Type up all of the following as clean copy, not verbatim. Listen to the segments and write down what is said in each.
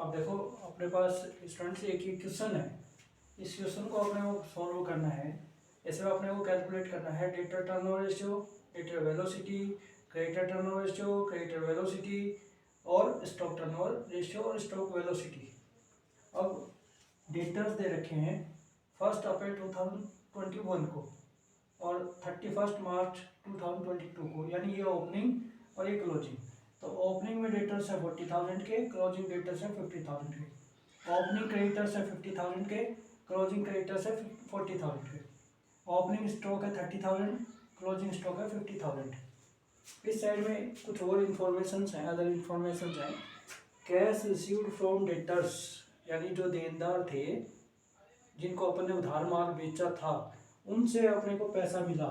अब देखो अपने पास स्टूडेंट से एक ही क्वेश्चन है। इस क्वेश्चन को अपने को सॉल्व करना है। इसमें अपने को कैलकुलेट करना है data turnover ratio, data velocity, creditor turnover ratio, creditor velocity और स्टॉक टर्नओवर रेशियो और स्टॉक वेलोसिटी। अब डेटर्स दे रखे हैं 1 अप्रैल 2021 को और 31 मार्च 2022 को, यानी ये ओपनिंग और ये क्लोजिंग। तो ओपनिंग में डेटर्स है 40,000 के, क्लोजिंग डेटर्स है 50,000 के। ओपनिंग क्रेडिटर्स है 50,000 के, क्लोजिंग क्रेडिटर्स है 40,000 के। ओपनिंग स्टॉक है 30,000, क्लोजिंग स्टॉक है 50,000। इस साइड में कुछ और इन्फॉर्मेशन हैं, अदर इन्फॉर्मेशन हैं। कैश रिसीव्ड फ्रॉम डेटर्स, यानी जो देनदार थे जिनको अपन ने उधार माल बेचा था, उनसे अपने को पैसा मिला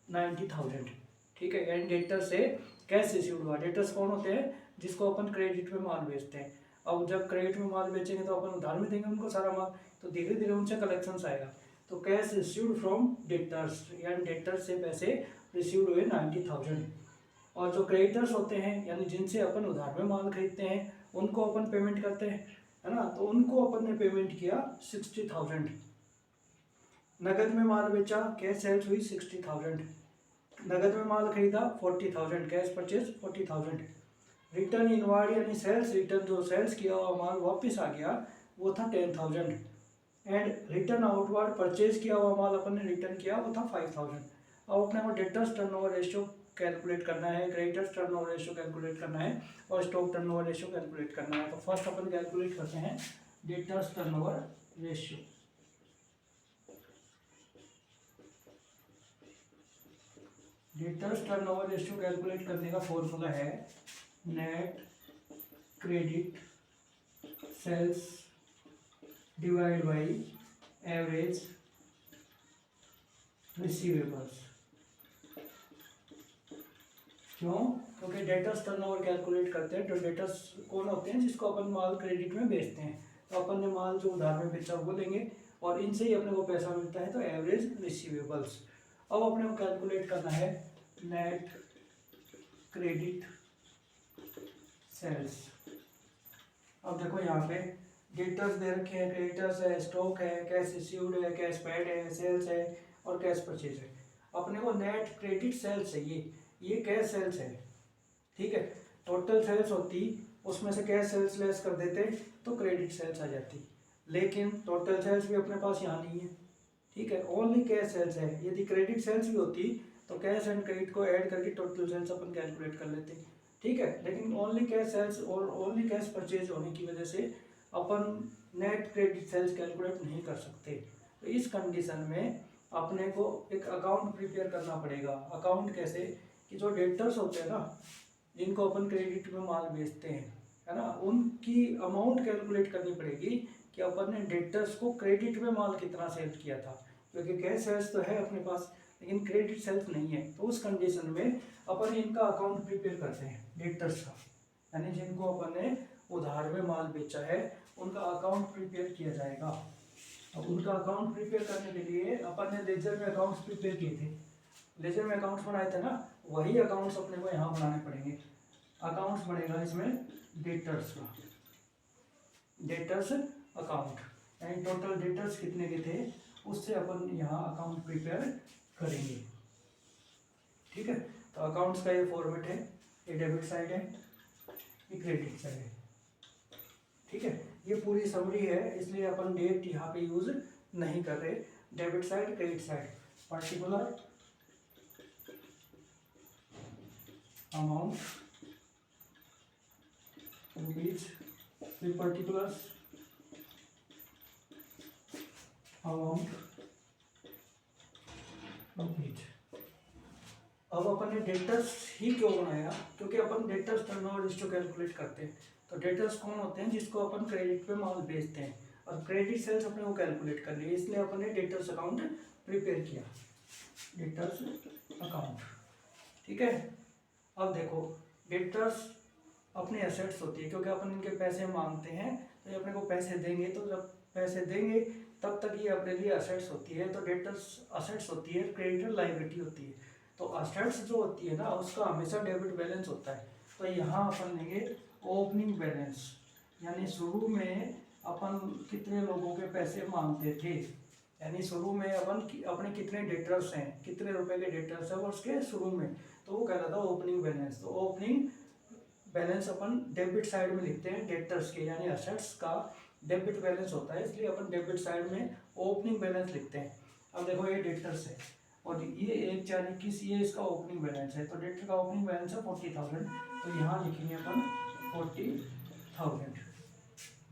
90,000। ठीक है, एंड डेटर से कैश रिसीव्ड हुआ। डेटर्स कौन होते हैं? जिसको अपन क्रेडिट में माल बेचते हैं। अब जब क्रेडिट में माल बेचेंगे तो अपन उधार में देंगे उनको सारा माल, तो धीरे धीरे उनसे कलेक्शन आएगा। तो कैश रिसीव्ड फ्रॉम डेटर्स, यानी डेटर्स से पैसे रिसीव्ड हुए 90,000। और जो क्रेडिटर्स होते हैं यानी जिनसे अपन उधार में माल खरीदते हैं, उनको अपन पेमेंट करते हैं, है ना। तो उनको अपन ने पेमेंट किया 60,000। नगद में माल बेचा, कैश सेल्स हुई 60,000। नगद में माल खरीदा 40,000, कैश परचेज 40,000। रिटर्न इनवार्ड यानी सेल्स रिटर्न, जो सेल्स किया हुआ माल वापस आ गया, वो था 10,000। एंड रिटर्न आउटवर्ड परचेज किया हुआ माल अपन ने रिटर्न किया, वो था 5,000। अब अपने को डेटर्स टर्नओवर रेशियो कैलकुलेट करना है, क्रेडिटर्स टर्नओवर रेशियो कैलकुलेट करना है और स्टॉक टर्नओवर रेशियो कैलकुलेट करना है। तो फर्स्ट अपन कैलकुलेट करते हैं debtors turnover ratio. Debtors turnover ratio calculate करने का फॉर्मूला है net credit sales divide by average receivables. क्यों? क्योंकि डेटर्स टर्नओवर कैलकुलेट करते हैं तो डेटर्स कौन होते हैं? जिसको अपन माल क्रेडिट में बेचते हैं। तो अपन ने माल जो उधार में बेचा वो लेंगे और इनसे ही अपने को पैसा मिलता है, तो एवरेज रिसीवेबल्स। अब अपने को कैलकुलेट करना है नेट क्रेडिट सेल्स। अब देखो यहाँ पे डेटर्स दे रखे हैं, क्रेडिटर्स है, स्टॉक है, कैश रिसीव्ड है, कैश पेड है, सेल्स है और कैश परचेज है। अपने को नेट क्रेडिट सेल्स है, ये कैश सेल्स है। ठीक है, टोटल सेल्स होती, उसमें से कैश सेल्स लेस कर देते तो क्रेडिट सेल्स आ जाती, लेकिन टोटल सेल्स भी अपने पास यहाँ नहीं है। ठीक है, ओनली कैश सेल्स है। यदि क्रेडिट सेल्स भी होती तो कैश एंड क्रेडिट को ऐड करके टोटल सेल्स अपन कैलकुलेट कर लेते। ठीक है, लेकिन ओनली कैश सेल्स और ओनली कैश परचेज होने की वजह से अपन नेट क्रेडिट सेल्स कैलकुलेट नहीं कर सकते। तो इस कंडीशन में अपने को एक अकाउंट प्रिपेयर करना पड़ेगा। अकाउंट कैसे? कि जो डेटर्स होते हैं ना, जिनको अपन क्रेडिट में माल बेचते हैं, है ना, उनकी अमाउंट कैलकुलेट करनी पड़ेगी कि अपन ने डेटर्स को क्रेडिट में माल कितना सेल किया था। क्योंकि कैश सेल्स तो है अपने पास लेकिन क्रेडिट सेल्स नहीं है, तो उस कंडीशन में अपन इनका अकाउंट प्रिपेयर करते हैं डेटर्स का, यानी जिनको अपन ने उधार में माल बेचा है उनका अकाउंट प्रिपेयर किया जाएगा। अब उनका अकाउंट प्रिपेयर करने के लिए अपन ने लेजर में अकाउंट्स प्रिपेयर किए थे, लेजर में अकाउंट्स बनाए थे ना, वही अकाउंट्स अपने को यहाँ बनाने पड़ेंगे। अकाउंट्स बनेगा इसमें डेटर्स का, डेटर्स अकाउंट, यानी टोटल डेटर्स कितने के थे उससे अपन यहाँ अकाउंट प्रिपेयर करेंगे। ठीक है, तो अकाउंट्स का ये फॉर्मेट है, ये डेबिट साइड है, ये क्रेडिट साइड है। ठीक है, ये पूरी समरी है, इसलिए अपन डेट यहाँ पे यूज नहीं कर रहे। Debit side, credit side, particular amount rupees, फिर पर्टिकुलर अमाउंट रुपीज। अब अपन ने डेटर्स ही क्यों बनाया? क्योंकि अपन डेटर्स टर्नओवर रेशियो कैलकुलेट करते हैं। तो डेटर्स कौन होते हैं? जिसको अपन क्रेडिट पे माल बेचते हैं, और क्रेडिट सेल्स अपने को कैलकुलेट कर लिए, इसलिए अपन ने डेटर्स अकाउंट प्रिपेयर किया, डेटर्स अकाउंट। ठीक है, अब देखो डेटर्स अपनी एसेट्स होती है, क्योंकि अपन इनके पैसे मांगते हैं तो ये अपने को पैसे देंगे, तो जब पैसे देंगे तब तक ये अपने लिए असेट्स होती है। तो डेटर्स असेट्स होती है, क्रेडिटर लायबिलिटी होती है। तो असेट्स जो होती है ना, उसका हमेशा डेबिट बैलेंस होता है। तो यहाँ अपन लेंगे ओपनिंग बैलेंस, यानी शुरू में अपन कितने लोगों के पैसे मांगते थे, यानी शुरू में अपने कितने डेटर्स हैं, कितने रुपए के डेटर्स हैं उसके शुरू में, तो वो कहलाता है ओपनिंग बैलेंस। तो ओपनिंग बैलेंस अपन डेबिट साइड में लिखते हैं डेटर्स के, यानी असेट्स का डेबिट बैलेंस होता है, इसलिए अपन डेबिट साइड में ओपनिंग बैलेंस लिखते हैं। अब देखो ये डेटर्स है और ये 1/4 ये इसका ओपनिंग बैलेंस है, तो डेटर का ओपनिंग बैलेंस है 40,000, तो यहाँ लिखेंगे अपन 40,000।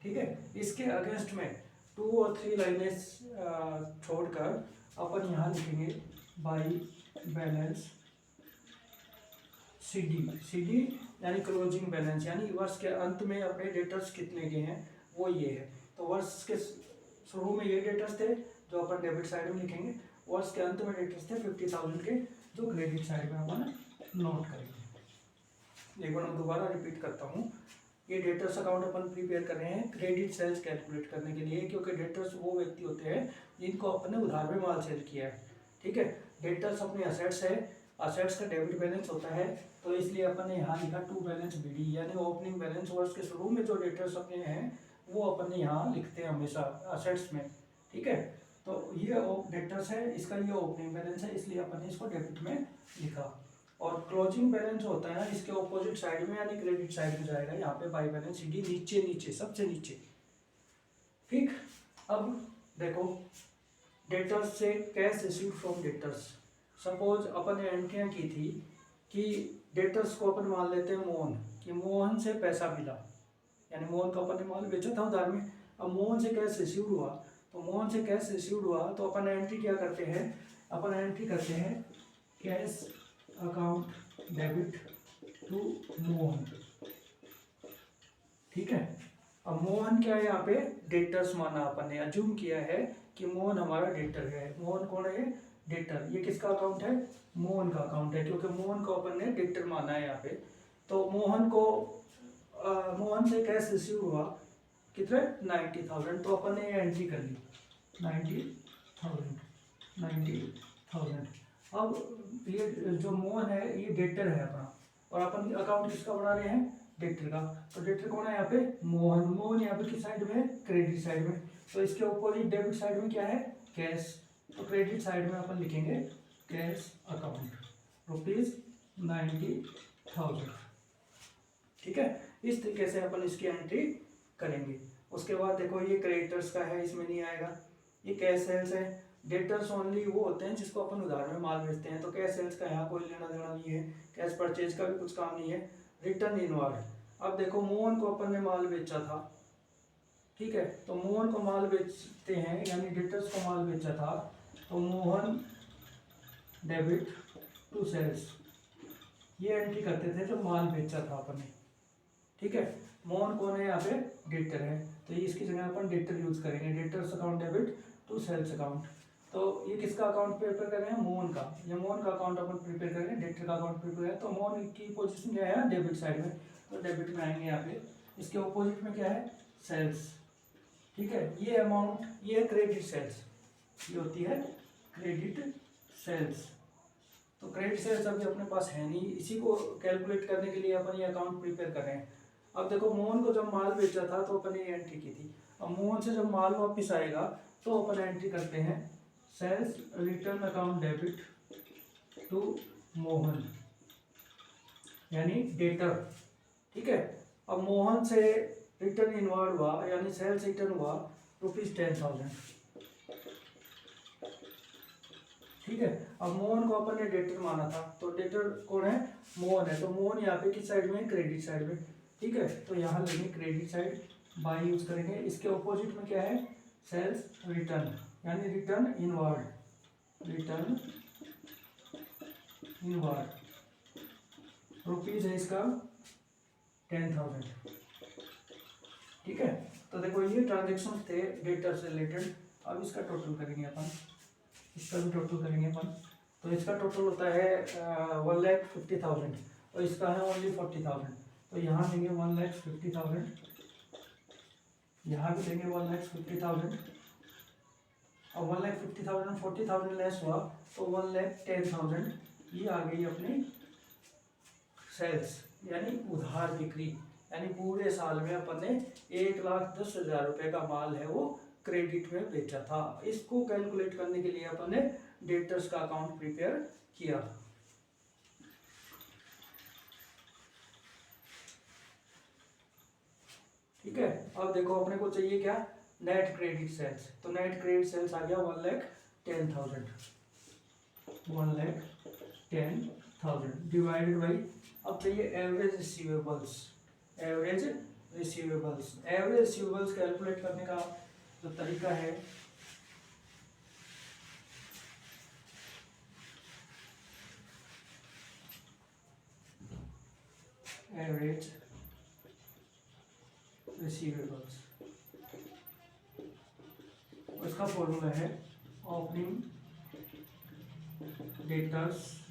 ठीक है, इसके अगेंस्ट में 2 और 3 लाइनें छोड़कर अपन यहाँ लिखेंगे बाई बैलेंस CD यानी क्लोजिंग बैलेंस, यानी वर्ष के अंत में अपने डेटर्स कितने के हैं वो ये है। तो वर्ष के शुरू में ये डेटर्स थे जो अपन डेबिट साइड में लिखेंगे, वर्ष के अंत में डेटर्स थे 50,000 के जो क्रेडिट साइड में अपन नोट करेंगे। एक बार मैं दोबारा रिपीट करता हूँ, ये डेटर्स अकाउंट अपन प्रिपेयर कर रहे हैं क्रेडिट सेल्स कैलकुलेट करने के लिए, क्योंकि डेटर्स वो व्यक्ति होते हैं जिनको अपन ने उधार में माल सेल किया है। ठीक है, डेटर्स अपने असेट्स है, असेट्स का डेबिट बैलेंस होता है, तो इसलिए अपन ने यहाँ लिखा टू बैलेंस BD, यानी ओपनिंग बैलेंस वर्ष के शुरू में जो डेटर्स अपने हैं वो अपन ने यहाँ लिखते हैं हमेशा असेट्स में। ठीक है, तो ये डेटर्स है, इसका ये ओपनिंग बैलेंस है, इसलिए अपन ने इसको डेबिट में लिखा। और क्लोजिंग बैलेंस होता है ना, इसके ऑपोजिट साइड में यानी क्रेडिट साइड में जाएगा, यहाँ पे बाई बैलेंस CD नीचे सबसे नीचे। ठीक, अब देखो डेटर्स से cash received from debtors. Suppose अपन ने एंट्रियाँ की थी कि डेटर्स को अपन मान लेते हैं मोहन, कि मोहन से पैसा मिला, यानी मोहन को अपन ने माल बेचा था उधार में, अब मोहन से कैश रिसीव्ड हुआ, तो मोहन से कैश रिसीव्ड हुआ तो अपन एंट्री क्या करते हैं, अपन एंट्री करते हैं cash account debit to Mohan. ठीक है, अब मोहन क्या है, यहाँ पे डेटर्स माना अपन ने, अज्यूम किया है कि मोहन हमारा डेटर है। मोहन कौन है, डेटर। ये किसका अकाउंट है, मोहन का अकाउंट है, क्योंकि मोहन को अपन ने डेटर माना है यहाँ पे। तो मोहन को मोहन से कैश रिसीव हुआ कितने 90,000, तो अपन ने ये एंट्री कर ली 90,000। अब ये जो मोहन है ये डेटर है अपना, और अपन अकाउंट किसका बना रहे हैं, डेटर का। तो डेटर कौन है यहाँ पे, मोहन। मोहन यहाँ पे किस साइड में, क्रेडिट साइड में, तो इसके ऑपोजिट डेबिट साइड में क्या है, कैश। तो क्रेडिट साइड में अपन लिखेंगे कैश अकाउंट ₹90,000। ठीक है, इस तरीके से अपन इसकी एंट्री करेंगे। उसके बाद देखो ये क्रेडिटर्स का है, इसमें नहीं आएगा, ये कैश सेल्स है। डेटर्स ओनली वो होते हैं जिसको अपन उधार में माल बेचते हैं, तो कैश सेल्स का यहाँ कोई लेना देना नहीं है, कैश परचेज का भी कुछ काम नहीं है। रिटर्न इनवर्ड, अब देखो मोहन को अपन ने माल बेचा था, ठीक है, तो मोहन को माल बेचते हैं, यानी डेटर्स को माल बेचा था, तो मोहन डेबिट टू सेल्स, ये एंट्री करते थे जब माल बेचा था अपन ने। ठीक है, मोहन कौन है यहाँ पे, डेटर है, तो ये इसकी जगह अपन डेटर यूज करेंगे, debtors account debit to sales account. तो ये किसका अकाउंट प्रिपेयर कर रहे हैं, मोहन का। ये मोहन का अकाउंट अपन प्रिपेयर करेंगे, डेटर का अकाउंट प्रिपेयर है, तो मोहन की पोजीशन क्या है, डेबिट साइड में, तो डेबिट में आएंगे यहाँ पे। इसके ऑपोजिट में क्या है, सेल्स। ठीक है, ये अमाउंट, ये है क्रेडिट सेल्स, ये होती है क्रेडिट सेल्स। तो क्रेडिट सेल्स अभी अपने पास है नहीं, इसी को कैलकुलेट करने के लिए अपन ये अकाउंट प्रिपेयर कर रहे हैं। अब देखो मोहन को जब माल बेचा था तो अपन ये एंट्री की थी, अब मोहन से जब माल वापस आएगा तो अपन एंट्री करते हैं sales return account debit to Mohan, यानी डेटर। ठीक है, अब मोहन से रिटर्न इनवर्ड हुआ, यानी सेल्स रिटर्न हुआ ₹10,000। ठीक है, अब मोहन को अपन ने डेटर माना था, तो डेटर कौन है, मोहन है, तो मोहन यहाँ पे किस साइड में, क्रेडिट साइड में। ठीक है, तो यहाँ लेंगे क्रेडिट साइड, बाई यूज करेंगे। इसके ऑपोजिट में क्या है, सेल्स रिटर्न, यानी return inward, return inward rupees है इसका 10,000। ठीक है, तो देखो ये ट्रांजेक्शन थे डेटर से रिलेटेड। अब इसका टोटल करेंगे अपन, इसका भी टोटल करेंगे अपन, तो इसका टोटल होता है 1,50,000 और इसका है ओनली 40,000, तो यहाँ देंगे 1,50,000, यहाँ भी देंगे 1,50,000। और 1,50,000 40,000 लेस हुआ तो 1,10,000, ये आ गई अपनी सेल्स, यानी उधार बिक्री, यानी पूरे साल में अपन ने 1,10,000 रुपये का माल है वो क्रेडिट में बेचा था। इसको कैलकुलेट करने के लिए अपन ने डेटर्स का अकाउंट प्रिपेयर किया। ठीक है, अब देखो अपने को चाहिए क्या, नेट क्रेडिट सेल्स। तो नेट क्रेडिट सेल्स आ गया 1,10,000, 1,10,000 डिवाइडेड बाई, अब चाहिए average receivables. Average receivables, average receivables calculate करने का जो तरीका है, एवरेज रिसीवेबल्स, उसका फॉर्मूला है opening debtors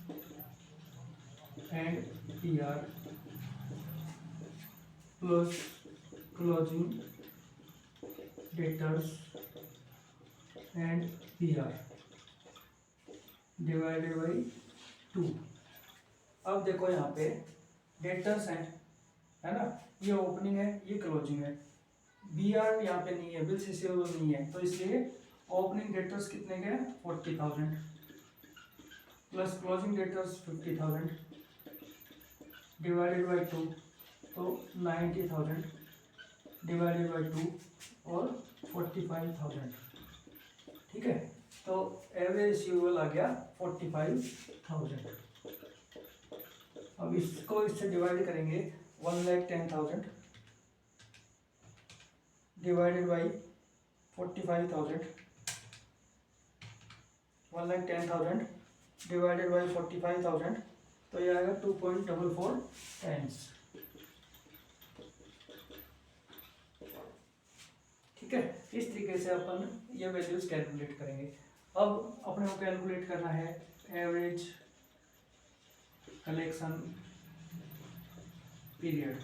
and PR plus closing debtors and PR divided by 2। अब देखो यहाँ पे डेटर्स हैं, है ना, ये ओपनिंग है, ये क्लोजिंग है, बी आर यहाँ पे नहीं है, बिल्स रिसीवेबल नहीं है, तो इसलिए ओपनिंग डेटर्स कितने के हैं 40,000 plus closing debtors 50,000 divided by 2, तो 90,000 डिवाइडेड बाई 2 और 45,000। ठीक है, तो एवरेज रिसीवेबल आ गया 45,000। अब इसको इससे डिवाइड करेंगे, 1,10,000 डिवाइडेड बाई 45,000, 1,10,000 डिवाइडेड बाई 45,000, तो ये आएगा 2.44 टाइम्स। ठीक है, इस तरीके से अपन ये वैल्यूज कैलकुलेट करेंगे। अब अपने को कैलकुलेट करना है एवरेज कलेक्शन पीरियड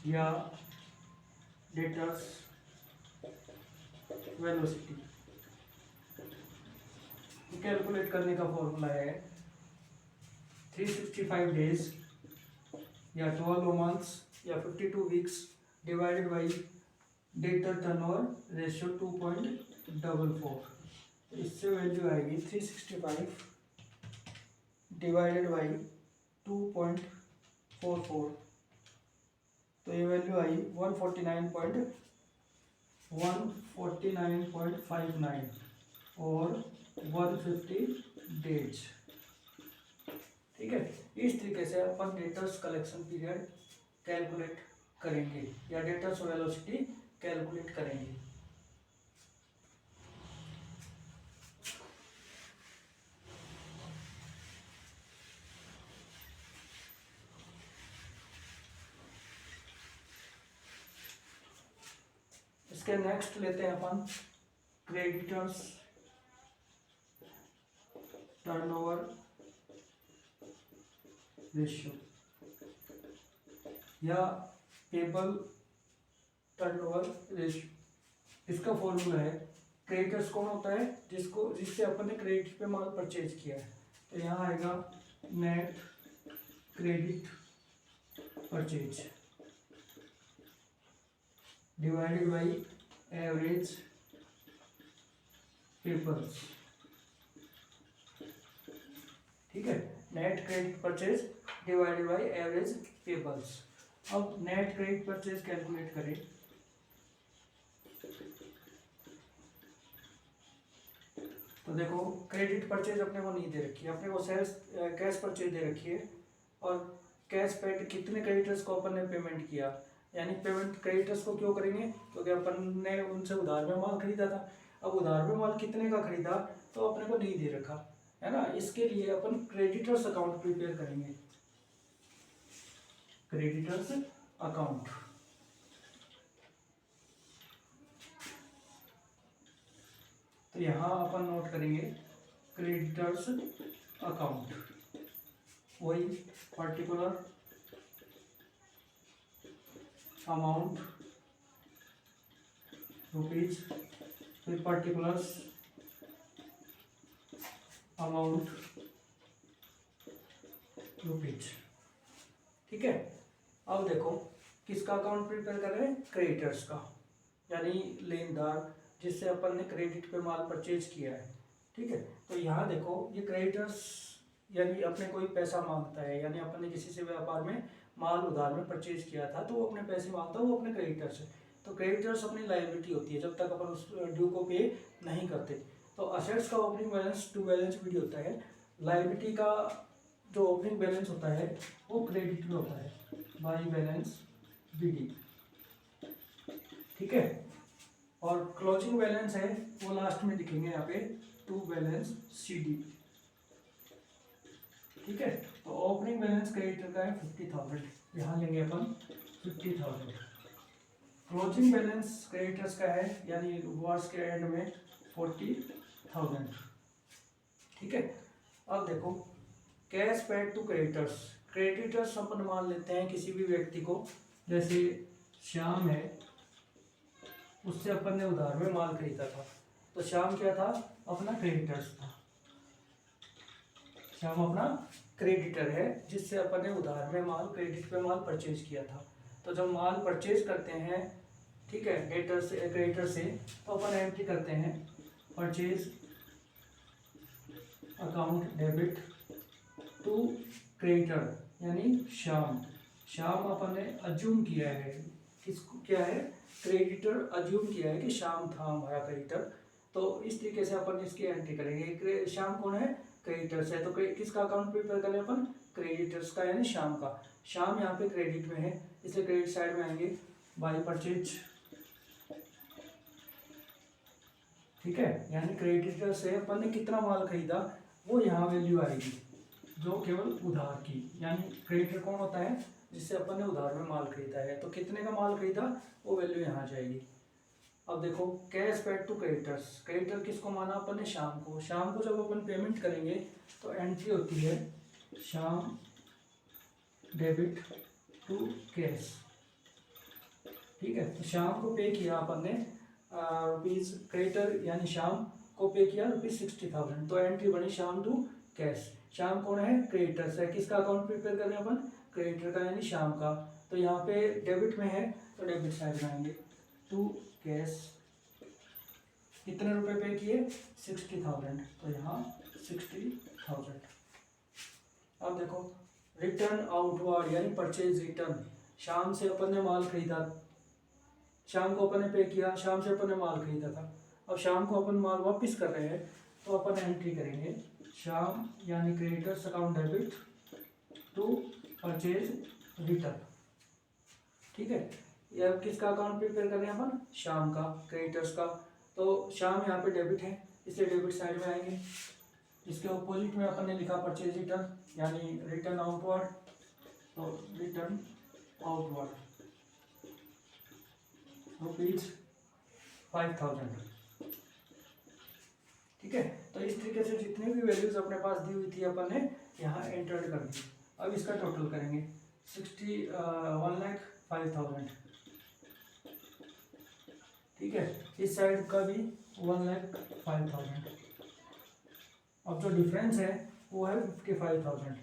या डेटर्स वेलोसिटी। कैलकुलेट करने का फॉर्मूला है 365 डेज या 12 मंथ्स या 52 weeks divided by debtor turnover ratio 2.44। इससे वैल्यू आएगी 365 डिवाइडेड बाई 2.44, तो ये वैल्यू आई 149.59 और 150 डेज। ठीक है, इस तरीके से अपन डेटर्स कलेक्शन पीरियड कैलकुलेट करेंगे या डेटर्स वेलोसिटी कैलकुलेट करेंगे। इसके नेक्स्ट लेते हैं अपन क्रेडिटर्स टर्नओवर रेशियो या पेबल टर्नओवर रेशियो। इसका फॉर्मूला है, क्रेडिटर्स कौन होता है, जिससे अपन ने क्रेडिट पे माल परचेज किया है, तो यहाँ आएगा net credit purchase divided by average payables. ठीक है, net credit purchase divided by average payables. अब नेट क्रेडिट परचेज कैलकुलेट करें, तो देखो क्रेडिट परचेज अपने को नहीं दे रखी है, अपने को सेल्स कैश परचेज दे रखी है, और कैश पेड कितने क्रेडिटर्स को अपन ने पेमेंट किया, यानी पेमेंट क्रेडिटर्स को क्यों करेंगे, क्योंकि अपन ने उनसे उधार में माल खरीदा था। अब उधार में माल कितने का खरीदा तो अपने को नहीं दे रखा है ना, इसके लिए अपन क्रेडिटर्स अकाउंट प्रिपेयर करेंगे, क्रेडिटर्स अकाउंट। तो यहाँ अपन नोट करेंगे क्रेडिटर्स अकाउंट, वही पर्टिकुलर अमाउंट रुपीज, फिर पर्टिकुलर्स अमाउंट रुपीज। ठीक है, अब देखो किसका अकाउंट प्रिपेयर कर रहे हैं, क्रेडिटर्स का, यानी लेनदार जिससे अपन ने क्रेडिट पे माल परचेज किया है। ठीक है, तो यहाँ देखो ये क्रेडिटर्स यानी अपने कोई पैसा मांगता है, यानी अपन ने किसी से व्यापार में माल उधार में परचेज किया था तो वो अपने पैसे मांगता है, वो अपने क्रेडिटर्स है। तो क्रेडिटर्स अपनी लायबिलिटी होती है जब तक अपन उस ड्यू को पे नहीं करते। तो असेट्स का opening balance to balance sheet होता है, लायबिलिटी का जो ओपनिंग बैलेंस होता है वो क्रेडिट में होता है बाई बैलेंस बीडी। ठीक है, और क्लोजिंग बैलेंस है वो लास्ट में लिखेंगे यहाँ पे टू बैलेंस सीडी। ठीक है, तो ओपनिंग बैलेंस क्रेडिटर का है 50,000, यहाँ लेंगे अपन 50,000। क्लोजिंग बैलेंस क्रेडिटर्स का है यानी वर्ष के एंड में 40,000। ठीक है, अब देखो cash paid to creditors. Creditors अपन मान लेते हैं किसी भी व्यक्ति को, जैसे श्याम है, उससे अपन ने उधार में माल खरीदा था, तो श्याम क्या था, अपना क्रेडिटर्स था। श्याम अपना क्रेडिटर है जिससे अपन ने उधार में माल, क्रेडिट पे माल परचेज किया था। तो जब माल परचेज करते हैं, ठीक है, डेटर से क्रेडिटर से, तो अपन एंट्री करते हैं purchase account debit to creditor यानी श्याम। श्याम अपन ने अज्यूम किया है, किसको क्या है, क्रेडिटर अज्यूम किया है कि श्याम था हमारा क्रेडिटर। तो इस तरीके से अपन इसकी एंट्री करेंगे। श्याम कौन है, क्रेडिटर्स है, तो किसका अकाउंट प्रिपेयर करें अपन, क्रेडिटर्स का यानी श्याम का। श्याम यहाँ पे क्रेडिट में है इसलिए क्रेडिट साइड में आएंगे बाई परचेज। ठीक है, यानी क्रेडिटर से अपन ने कितना माल खरीदा वो यहाँ वैल्यू आएगी जो केवल उधार की, यानी क्रेडिटर कौन होता है, जिससे अपन ने उधार में माल खरीदा है, तो कितने का माल खरीदा वो वैल्यू यहाँ जाएगी। अब देखो cash paid to creditors. Creditor किसको माना अपन ने, शाम को। शाम को जब अपन पेमेंट करेंगे तो एंट्री होती है शाम डेबिट टू कैश। ठीक है, तो शाम को पे किया अपन ने रुपीज, क्रेडिटर यानी शाम को पे किया ₹60,000, तो एंट्री बनी शाम टू कैश। शाम कौन है, क्रेडिटर्स है, किसका अकाउंट प्रिपेयर कर रहे हैं अपन, क्रेडिटर का यानी शाम का। तो यहाँ पे डेबिट में है तो डेबिट साइड में आएंगे टू कैश। कितने रुपए पे किए, 60,000, तो यहाँ 60,000। अब देखो रिटर्न आउटवर्ड यानी परचेज रिटर्न। शाम से अपन ने माल खरीदा, शाम को अपन ने पे किया, शाम से अपन ने माल खरीदा था, अब शाम को अपन माल वापस कर रहे हैं तो अपन एंट्री करेंगे शाम यानी creditors account debit to purchase return. ठीक है, ये किसका अकाउंट प्रिपेयर कर रहे हैं अपन, शाम का, क्रेडिटर्स का। तो शाम यहाँ पे डेबिट है इसलिए डेबिट साइड में आएंगे। इसके अपोजिट में अपन ने लिखा परचेज रिटर्न यानी रिटर्न आउटवर्ड, तो रिटर्न आउटवर्ड ₹5,000। ठीक है, तो इस तरीके से जितने भी वैल्यूज अपने पास दी हुई थी अपन ने यहाँ एंटर्ड कर दी। अब इसका टोटल करेंगे 1,05,000। ठीक है, इस साइड का भी 1,05,000। अब जो डिफरेंस है वो है 55,000,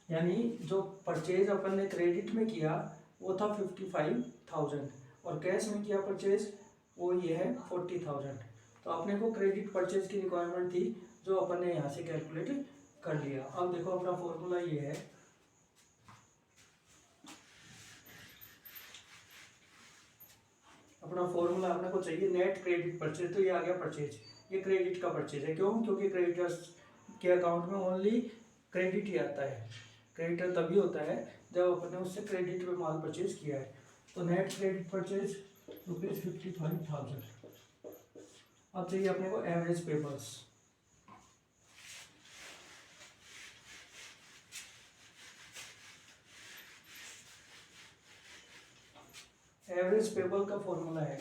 यानी जो परचेज अपन ने क्रेडिट में किया वो था 55,000 और कैश में किया परचेज वो ये है 40,000। तो अपने को क्रेडिट परचेज की रिक्वायरमेंट थी जो अपन ने यहाँ से कैलकुलेट कर लिया। अब देखो अपना फॉर्मूला ये है, अपना फॉर्मूला अपने को चाहिए नेट क्रेडिट परचेज। तो ये आ गया परचेज, ये क्रेडिट का परचेज है। क्यों, क्योंकि क्रेडिटर्स के अकाउंट में ओनली क्रेडिट ही आता है। क्रेडिटर तभी होता है जब अपन ने उससे क्रेडिट में माल परचेज किया है। तो नेट क्रेडिट परचेज ₹55,000। अब चाहिए अपने को एवरेज पेबल्स। एवरेज पेबल का फॉर्मूला है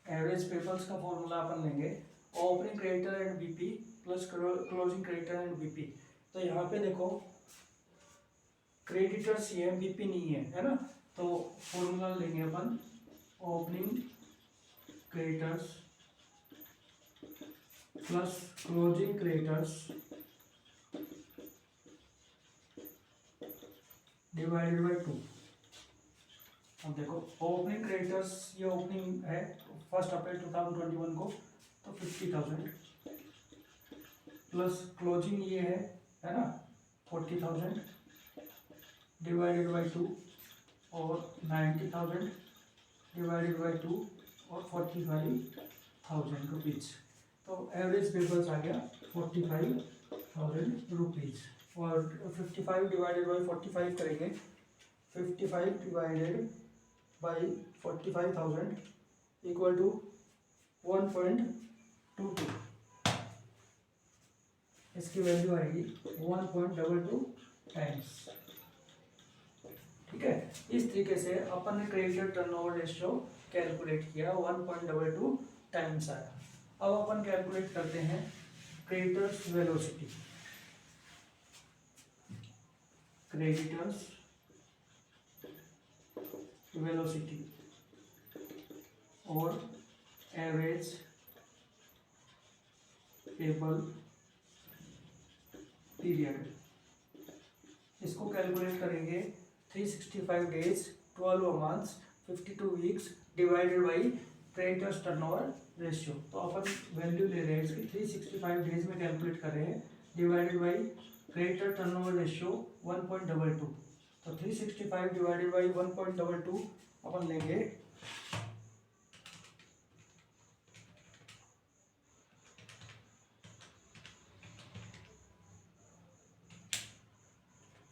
एवरेज पेबल्स का फॉर्मूला अपन लेंगे opening creditor and BP plus closing creditor and BP. तो यहाँ पे देखो क्रेडिटर्स ये बीपी नहीं है ना, तो फॉर्मूला लेंगे अपन opening creditors plus closing creditors divided by 2। अब देखो ओपनिंग क्रेडिटर्स, ये ओपनिंग है 1 अप्रैल 2021 को, तो 50,000 प्लस क्लोजिंग ये है ना 40,000 डिवाइडेड बाई 2 और 90,000 डिवाइडेड बाई 2 और 45,000 रुपीज़। तो एवरेज पेपर्स आ गया 45,000 रुपीज़। और 55 डिवाइडेड बाई 45 करेंगे, 55 डिवाइडेड बाई 45,000 इक्वल टू 1.22। इसकी वैल्यू आएगी 1.22 टाइम्स। ठीक है, इस तरीके से अपन ने क्रेडिटर टर्नओवर रेशियो कैलकुलेट किया, 1.22 टाइम्स आया। अब अपन कैलकुलेट करते हैं क्रेडिटर्स वेलोसिटी। क्रेडिटर्स वेलोसिटी और एवरेज पेबल पीरियड, इसको कैलकुलेट करेंगे 365 days 12 months 52 weeks divided by creditors turnover ratio. तो अपन वैल्यू ले रहे हैं इसकी 365 डेज में कैलकुलेट कर रहे हैं, divided by creditor turnover ratio 1.22। तो 365 डिवाइडेड बाई 1.22 अपन लेंगे,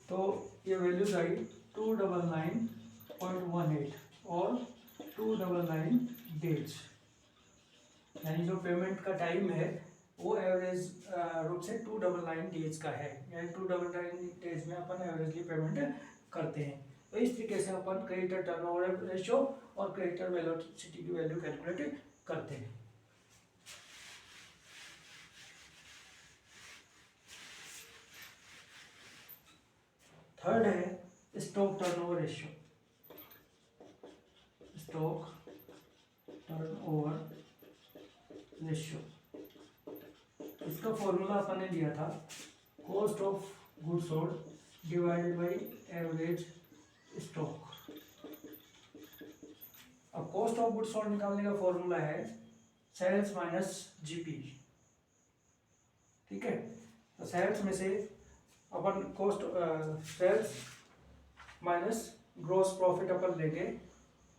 तो ये वैल्यूज आई 299.18 और 299 डेज, यानी जो पेमेंट का टाइम है वो एवरेज रूप से 299 डेज का है, यानी 299 डेज में अपन एवरेजली पेमेंट करते हैं। तो इस तरीके से अपन क्रेडिटर टर्नओवर रेशियो और क्रेडिटर वेलोसिटी की वैल्यू कैलकुलेट करते हैं। थर्ड है stock turnover ratio. Stock turnover ratio, इसका फॉर्मूला अपन ने लिया था cost of goods sold divided by average stock. अब कॉस्ट ऑफ गुड्स सोल्ड निकालने का फॉर्मूला है सेल्स माइनस जीपी। ठीक है, तो सेल्स में से अपन cost sales minus gross profit अपन लेंगे।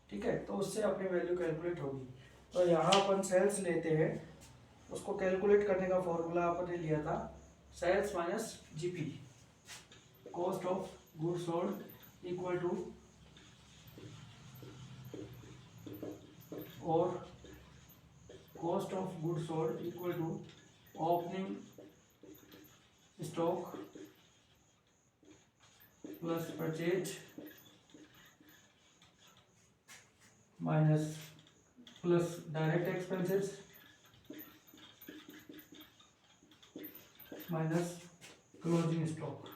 ठीक है, तो उससे अपनी वैल्यू कैलकुलेट होगी। तो यहाँ अपन सेल्स लेते हैं, उसको कैलकुलेट करने का फॉर्मूला अपन ने लिया था sales minus GP, cost of goods sold equal to और cost of goods sold equal to opening stock plus purchase minus plus direct expenses minus closing stock.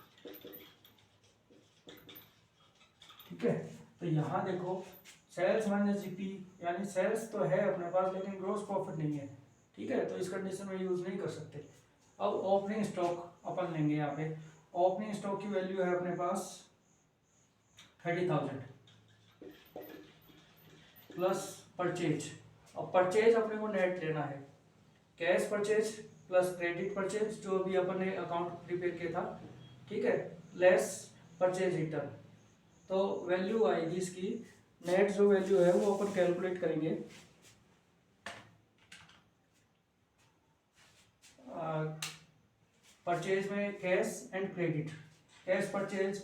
ठीक है, तो यहाँ देखो सेल्स माइनस जीपी, यानी सेल्स तो है अपने पास लेकिन ग्रॉस प्रॉफिट नहीं है। ठीक है, तो इस कंडीशन में यूज नहीं कर सकते। अब ओपनिंग स्टॉक अपन लेंगे, यहाँ पे ओपनिंग स्टॉक की वैल्यू है अपने पास 30,000 प्लस परचेज। अब परचेज अपने को नेट लेना है, cash purchase plus credit purchase जो भी अपन ने अकाउंट प्रिपेयर किया था। ठीक है, लेस परचेज रिटर्न। तो वैल्यू आएगी इसकी, नेट जो वैल्यू है वो अपन कैलकुलेट करेंगे परचेज में cash and credit. Cash purchase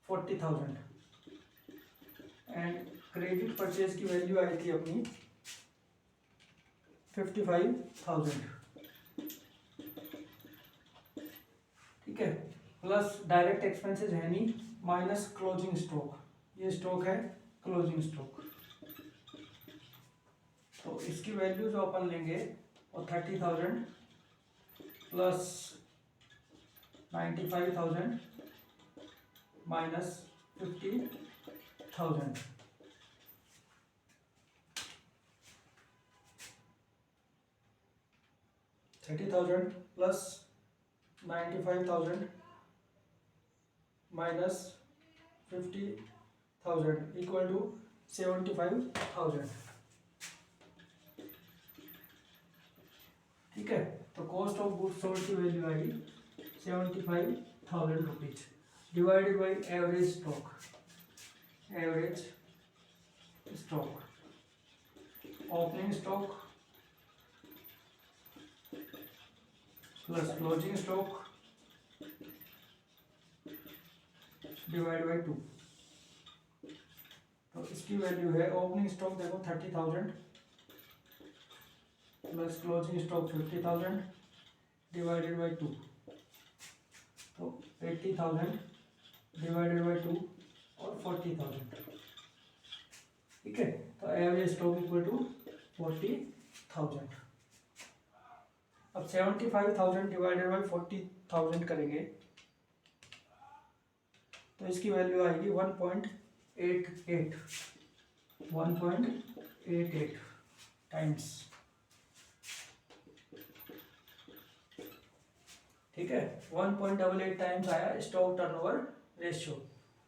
₹40,000 and credit purchase की वैल्यू आई थी अपनी 55,000। ठीक है, प्लस डायरेक्ट एक्सपेंसेस है नहीं, माइनस क्लोजिंग स्टॉक, ये स्टॉक है क्लोजिंग स्टॉक। तो इसकी वैल्यू जो अपन लेंगे वो 30,000 plus 95,000 minus 50,000। 30,000 plus 95,000 minus 50,000 equal to 75,000। ठीक है, तो कॉस्ट ऑफ गुड्स सोल्ड की वैल्यू आएगी 75,000 rupees divided by average stock. Average stock, opening stock plus closing stock divide by 2। तो इसकी वैल्यू है, ओपनिंग स्टॉक देखो 30,000 plus closing stock 50,000 divided by 2, तो 80,000 डिवाइडेड बाई 2 और 40,000। ठीक है, तो एवरेज स्टॉक इक्वल टू 40,000। अब 75,000 डिवाइडेड बाई 40,000 करेंगे तो इसकी वैल्यू आएगी 1.88 टाइम्स। ठीक है, 1.88 टाइम्स आया स्टॉक टर्नओवर रेशियो।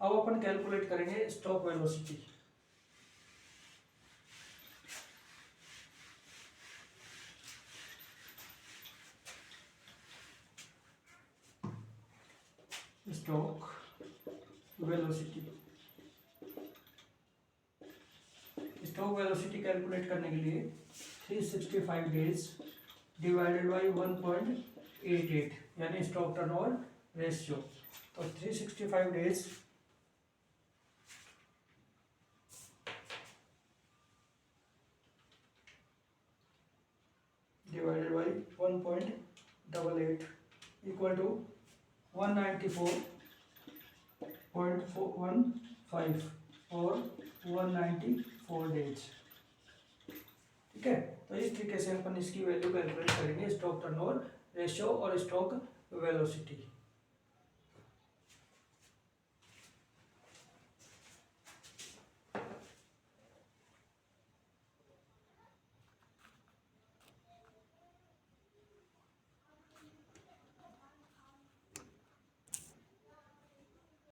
अब अपन कैलकुलेट करेंगे stock velocity. Stock velocity, stock velocity calculate करने के लिए 365 डेज डिवाइडेड बाई 1.88 यानी स्टॉक टर्नओवर रेशियो। तो 365 days divided by 1.88 equal to 194.415 और 194 डेज। ठीक है, तो इस तरीके से अपन इसकी वैल्यू कैलकुलेट करेंगे स्टॉक टर्नओवर रेशियो और स्टॉक वेलोसिटी।